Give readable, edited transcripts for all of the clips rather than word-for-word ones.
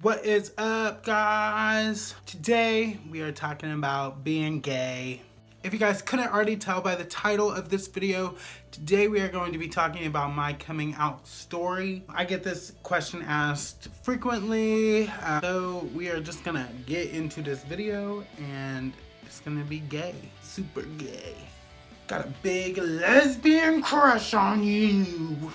What is up, guys? Today we are talking about being gay. If you guys couldn't already tell by the title of this video, today we are going to be talking about my coming out story. I get this question asked frequently, so we are just gonna get into this video and it's gonna be gay, super gay. Got a big lesbian crush on you.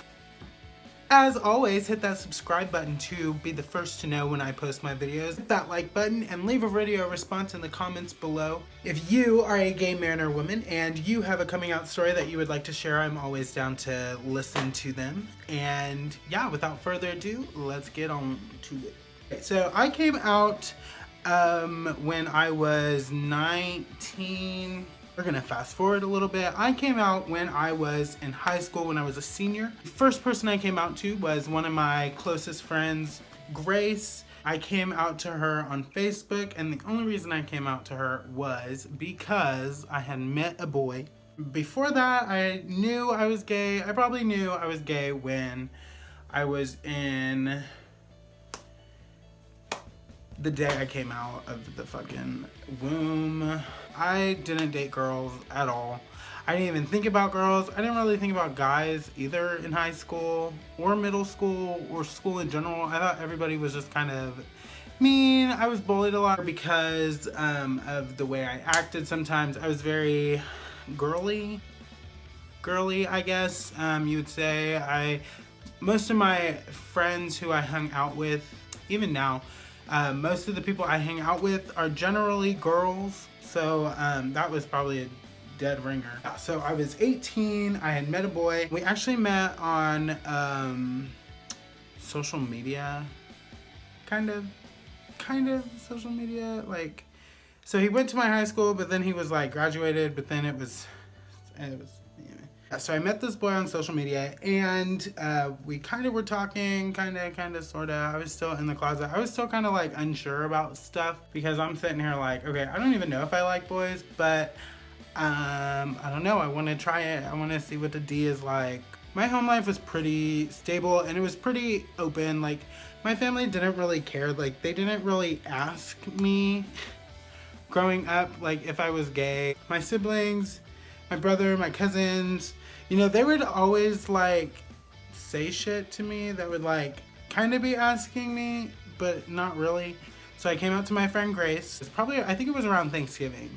As always, hit that subscribe button to be the first to know when I post my videos. Hit that like button and leave a video response in the comments below. If you are a gay man or woman and you have a coming out story that you would like to share, I'm always down to listen to them. And yeah, without further ado, let's get on to it. Okay, so I came out when I was 19. We're gonna fast forward a little bit. I came out when I was in high school, when I was a senior. The first person I came out to was one of my closest friends, Grace. I came out to her on Facebook, and the only reason I came out to her was because I had met a boy. Before that, I knew I was gay. I probably knew I was gay when I was in the day I came out of the fucking womb. I didn't date girls at all. I didn't even think about girls. I didn't really think about guys either in high school or middle school or school in general. I thought everybody was just kind of mean. I was bullied a lot because of the way I acted sometimes. I was very girly, I guess you would say. Most of my friends who I hung out with, even now, most of the people I hang out with are generally girls, so that was probably a dead ringer. So I was 18, I had met a boy. We actually met on social media, kind of social media, like, so he went to my high school, but then he was like graduated, but then it was anyway. So I met this boy on social media, and we kind of were talking, kind of, sort of. I was still in the closet. I was still kind of like unsure about stuff because I'm sitting here like, okay, I don't even know if I like boys, but I don't know. I want to try it. I want to see what the D is like. My home life was pretty stable, and it was pretty open. Like, my family didn't really care. Like, they didn't really ask me growing up, like, if I was gay. My siblings, my brother, my cousins, you know, they would always like say shit to me that would like kind of be asking me, but not really. So I came out to my friend Grace. It's probably, I think it was around Thanksgiving.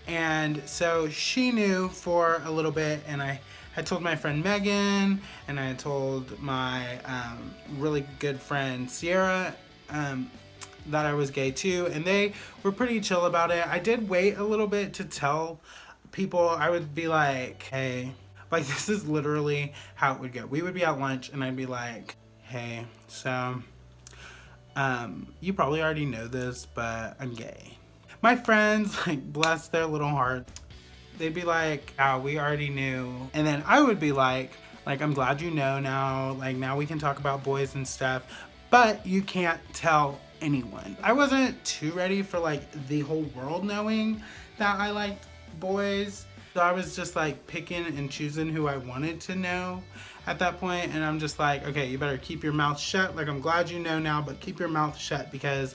And so she knew for a little bit, and I had told my friend Megan, and I had told my really good friend Sierra that I was gay too, and they were pretty chill about it. I did wait a little bit to tell people. I would be like, hey, like, this is literally how it would go. We would be at lunch and I'd be like, hey, so you probably already know this, but I'm gay. My friends, like, bless their little heart, they'd be like, oh, we already knew. And then I would be like, I'm glad you know now, like, now we can talk about boys and stuff, but you can't tell anyone. I wasn't too ready for like the whole world knowing that I liked boys, so I was just like picking and choosing who I wanted to know at that point. And I'm just like, okay, you better keep your mouth shut. Like, I'm glad you know now, but keep your mouth shut because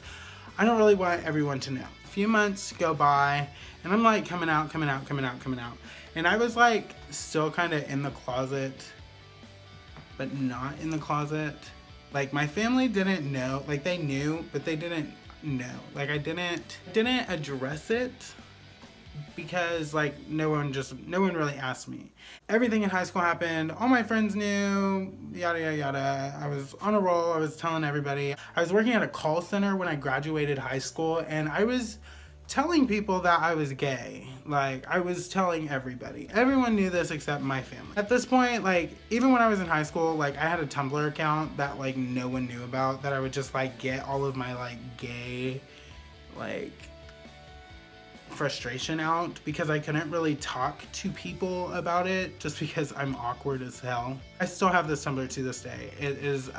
I don't really want everyone to know. A few months go by and I'm like coming out, and I was like still kind of in the closet, but not in the closet. Like, my family didn't know. Like, they knew, but they didn't know. Like, I didn't address it because like no one really asked me. Everything in high school happened. All my friends knew, yada yada yada. I was on a roll. I was telling everybody. I was working at a call center when I graduated high school, and I was telling people that I was gay. Like, I was telling everybody. Everyone knew this except my family. At this point, like, even when I was in high school, like, I had a Tumblr account that like no one knew about, that I would just like get all of my like gay like frustration out because I couldn't really talk to people about it just because I'm awkward as hell. I still have this Tumblr to this day. It is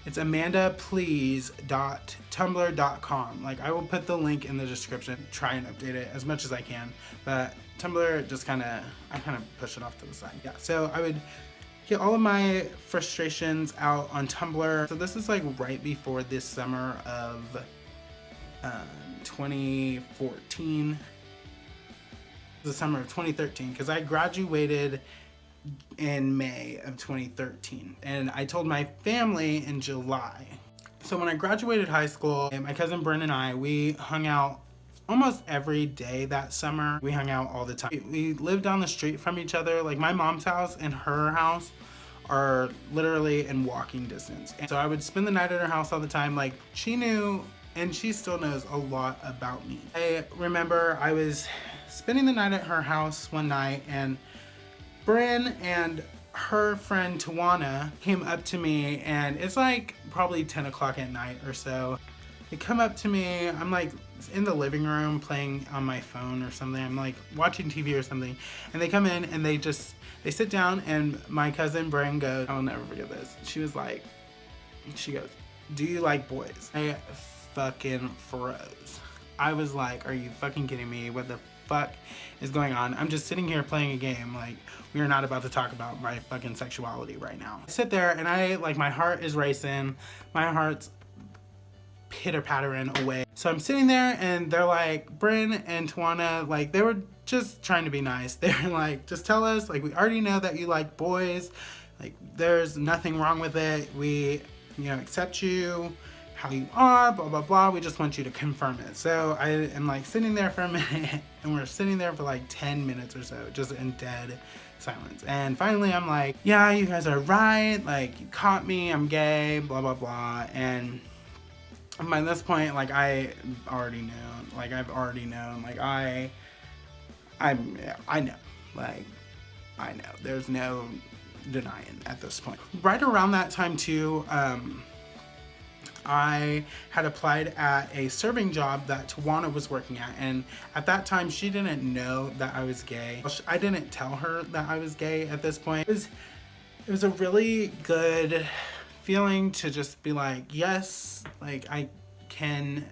it's amandaplease.tumblr.com. Like, I will put the link in the description. Try and update it as much as I can, but Tumblr just I kind of push it off to the side. Yeah, so I would get all of my frustrations out on Tumblr. So this is like right before this summer of 2014. The summer of 2013, because I graduated in May of 2013, and I told my family in July. So when I graduated high school, my cousin Bryn and I, we hung out almost every day that summer. We hung out all the time. We lived down the street from each other. Like my mom's house and her house are literally in walking distance. And so I would spend the night at her house all the time. Like she knew, and she still knows a lot about me. I remember I was spending the night at her house one night, and Bryn and her friend Tawana came up to me, and it's like probably 10 o'clock at night or so. They come up to me, I'm like in the living room playing on my phone or something. I'm like watching TV or something, and they come in and they sit down, and my cousin Bryn goes, I'll never forget this. She goes, do you like boys? I fucking froze. I was like, are you fucking kidding me? What the fuck is going on? I'm just sitting here playing a game. Like, we are not about to talk about my fucking sexuality right now. I sit there and I, like, my heart is racing. My heart's pitter-pattering away. So I'm sitting there and they're like, Bryn and Tawana, like, they were just trying to be nice. They're like, just tell us, like, we already know that you like boys. Like, there's nothing wrong with it. We, accept you how you are, blah, blah, blah. We just want you to confirm it. So I am like sitting there for a minute, and we're sitting there for like 10 minutes or so, just in dead silence. And finally I'm like, yeah, you guys are right. Like, you caught me, I'm gay, blah, blah, blah. And by this point, like, I already knew. Like, I've already known. Like, I know. Like, I know. There's no denying at this point. Right around that time too, I had applied at a serving job that Tawana was working at, and at that time she didn't know that I was gay. I didn't tell her that I was gay at this point. It was a really good feeling to just be like, yes, like I can,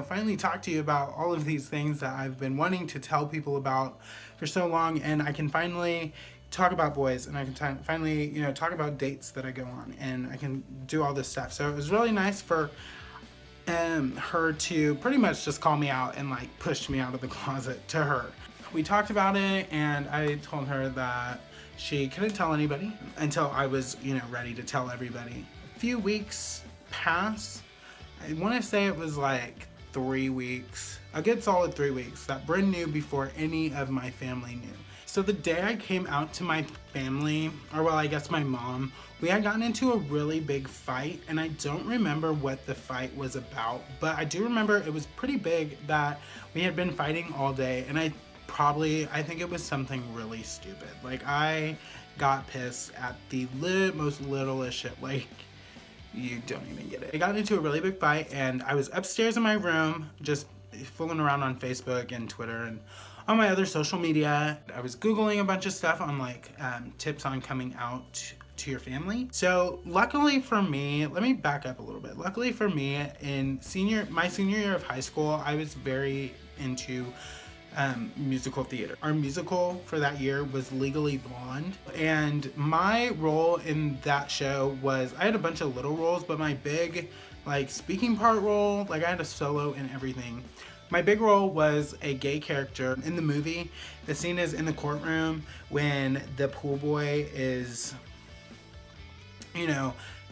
finally talk to you about all of these things that I've been wanting to tell people about for so long, and I can finally talk about boys, and I can finally, talk about dates that I go on, and I can do all this stuff. So it was really nice for her to pretty much just call me out and like push me out of the closet to her. We talked about it, and I told her that she couldn't tell anybody until I was, ready to tell everybody. A few weeks passed. I want to say it was like 3 weeks, a good solid 3 weeks, that Bryn knew before any of my family knew. So the day I came out to my family, or well, I guess my mom, we had gotten into a really big fight, and I don't remember what the fight was about, but I do remember it was pretty big, that we had been fighting all day, and I think it was something really stupid. Like, I got pissed at the most littlest shit. Like, you don't even get it. I got into a really big fight, and I was upstairs in my room just fooling around on Facebook and Twitter and on my other social media. I was Googling a bunch of stuff on like tips on coming out to your family. So luckily for me, let me back up a little bit. Luckily for me, in my senior year of high school, I was very into musical theater. Our musical for that year was Legally Blonde, and my role in that show was, I had a bunch of little roles, but my big like speaking part role, like I had a solo and everything. My big role was a gay character in the movie. The scene is in the courtroom when the pool boy is,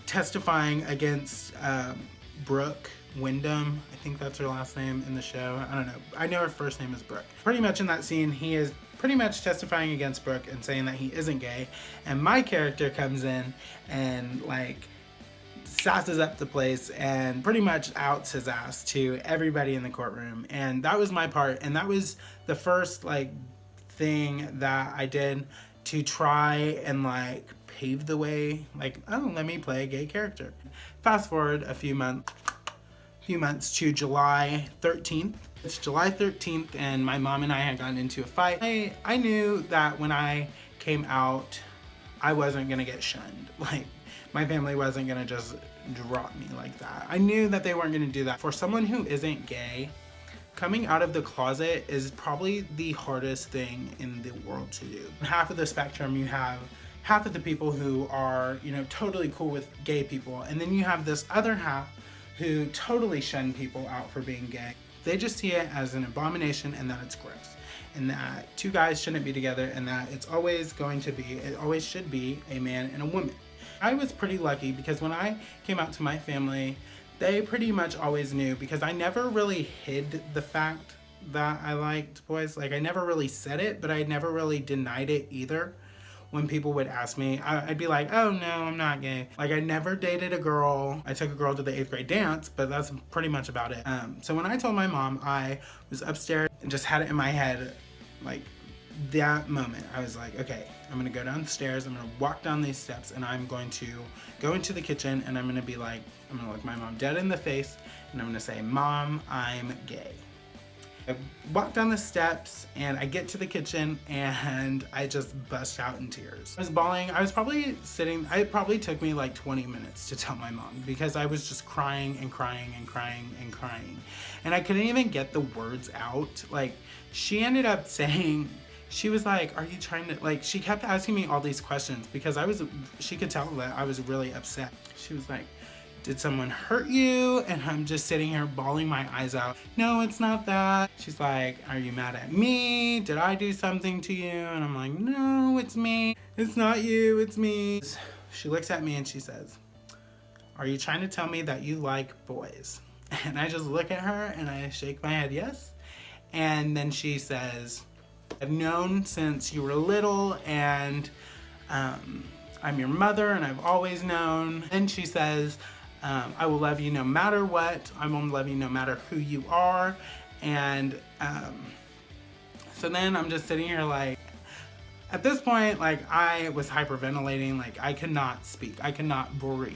testifying against Brooke Wyndham. I think that's her last name in the show. I don't know. I know her first name is Brooke. Pretty much in that scene, he is pretty much testifying against Brooke and saying that he isn't gay. And my character comes in and like sasses up the place and pretty much outs his ass to everybody in the courtroom. And that was my part, and that was the first like thing that I did to try and like pave the way, like, oh, let me play a gay character. Fast forward a few months to July 13th. It's July 13th, and my mom and I had gotten into a fight. I knew that when I came out, I wasn't gonna get shunned. Like, my family wasn't gonna just drop me like that. I knew that they weren't gonna do that. For someone who isn't gay, coming out of the closet is probably the hardest thing in the world to do. On half of the spectrum, you have half of the people who are, you know, totally cool with gay people. And then you have this other half who totally shun people out for being gay. They just see it as an abomination and that it's gross. And that two guys shouldn't be together, and that it always should be a man and a woman. I was pretty lucky because when I came out to my family, they pretty much always knew, because I never really hid the fact that I liked boys. Like, I never really said it, but I never really denied it either. When people would ask me, I'd be like, oh no, I'm not gay. Like, I never dated a girl. I took a girl to the 8th grade dance, but that's pretty much about it. So when I told my mom, I was upstairs and just had it in my head, like, that moment, I was like, okay, I'm gonna go downstairs, I'm gonna walk down these steps, and I'm going to go into the kitchen, and I'm gonna look my mom dead in the face, and I'm gonna say, Mom, I'm gay. I walk down the steps and I get to the kitchen and I just bust out in tears. I was bawling. It probably took me like 20 minutes to tell my mom, because I was just crying and crying and crying and crying. And I couldn't even get the words out. Like, she ended up saying, she was like, are you trying to, like, she kept asking me all these questions because she could tell that I was really upset. She was like, did someone hurt you? And I'm just sitting here bawling my eyes out. No, it's not that. She's like, are you mad at me? Did I do something to you? And I'm like, no, it's me. It's not you, it's me. She looks at me and she says, are you trying to tell me that you like boys? And I just look at her and I shake my head yes. And then she says, I've known since you were little, and I'm your mother, and I've always known. And she says, I will love you no matter what. I will love you no matter who you are. And so then I'm just sitting here like, at this point, like, I was hyperventilating. Like, I could not speak. I could not breathe.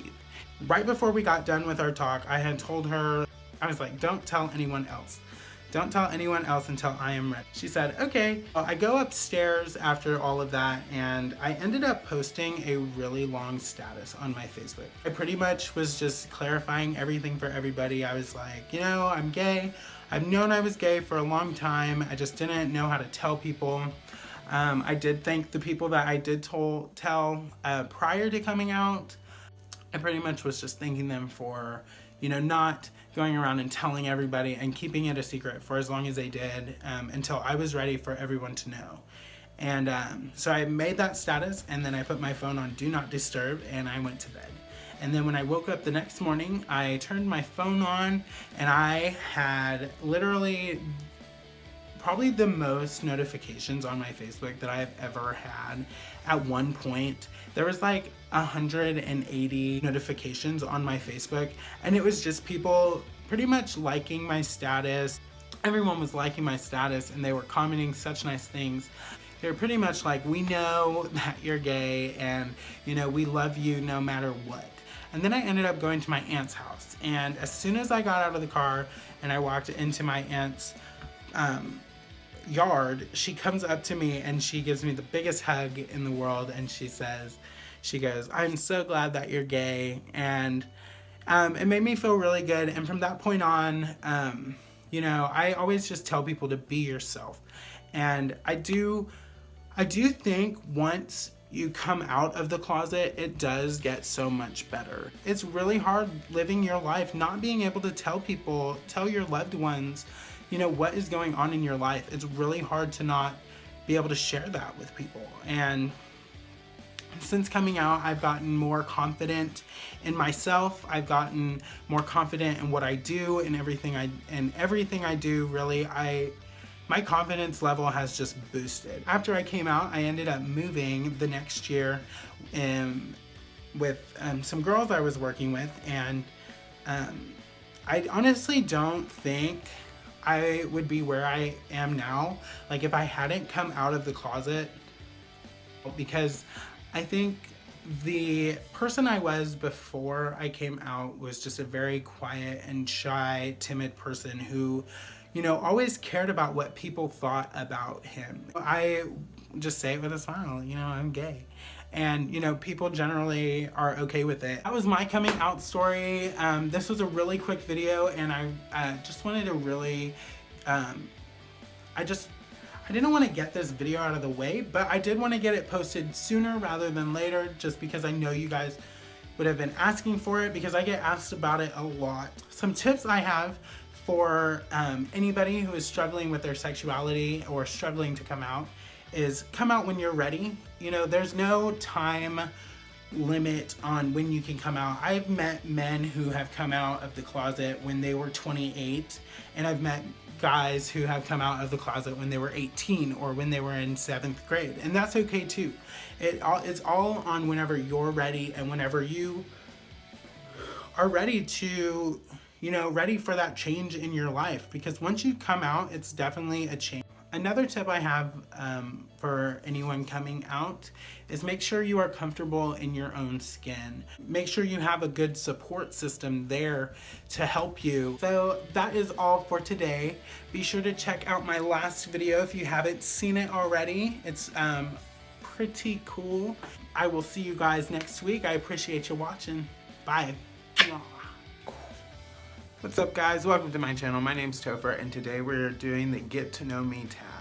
Right before we got done with our talk, I had told her, I was like, don't tell anyone else. Don't tell anyone else until I am ready. She said, okay. Well, I go upstairs after all of that, and I ended up posting a really long status on my Facebook. I pretty much was just clarifying everything for everybody. I was like, you know, I'm gay. I've known I was gay for a long time. I just didn't know how to tell people. I did thank the people that I did tell prior to coming out. I pretty much was just thanking them for, you know, not going around and telling everybody and keeping it a secret for as long as they did, until I was ready for everyone to know. And so I made that status, and then I put my phone on Do Not Disturb, and I went to bed. And then when I woke up the next morning, I turned my phone on, and I had literally probably the most notifications on my Facebook that I've ever had. At one point, there was like 180 notifications on my Facebook, and it was just people pretty much liking my status. Everyone was liking my status, and they were commenting such nice things. They were pretty much like, we know that you're gay, and, you know, we love you no matter what. And then I ended up going to my aunt's house, and as soon as I got out of the car and I walked into my aunt's yard, she comes up to me and she gives me the biggest hug in the world, and she goes, I'm so glad that you're gay. And it made me feel really good. And from that point on, you know, I always just tell people to be yourself. And I do think once you come out of the closet, it does get so much better. It's really hard living your life, not being able to tell your loved ones, you know, what is going on in your life. It's really hard to not be able to share that with people. And since coming out, I've gotten more confident in myself. I've gotten more confident in what I do and everything I do. Really, my confidence level has just boosted. After I came out, I ended up moving the next year with some girls I was working with, and I honestly don't think I would be where I am now, like, if I hadn't come out of the closet, because I think the person I was before I came out was just a very quiet and shy, timid person who, you know, always cared about what people thought about him. I just say it with a smile, you know, I'm gay. And, you know, people generally are okay with it. That was my coming out story. This was a really quick video, and I just wanted to really, I I didn't want to get this video out of the way, but I did want to get it posted sooner rather than later, just because I know you guys would have been asking for it, because I get asked about it a lot. Some tips I have for anybody who is struggling with their sexuality or struggling to come out is come out when you're ready. You know, there's no time limit on when you can come out. I've met men who have come out of the closet when they were 28, and I've met guys who have come out of the closet when they were 18 or when they were in 7th grade, and that's okay too. It's all on whenever you're ready and whenever you are ready to, you know, ready for that change in your life, because once you come out, it's definitely a change. Another tip I have for anyone coming out is make sure you are comfortable in your own skin. Make sure you have a good support system there to help you. So that is all for today. Be sure to check out my last video if you haven't seen it already. It's pretty cool. I will see you guys next week. I appreciate you watching. Bye. What's up, guys? Welcome to my channel. My name's Topher, and today we're doing the Get to Know Me tab.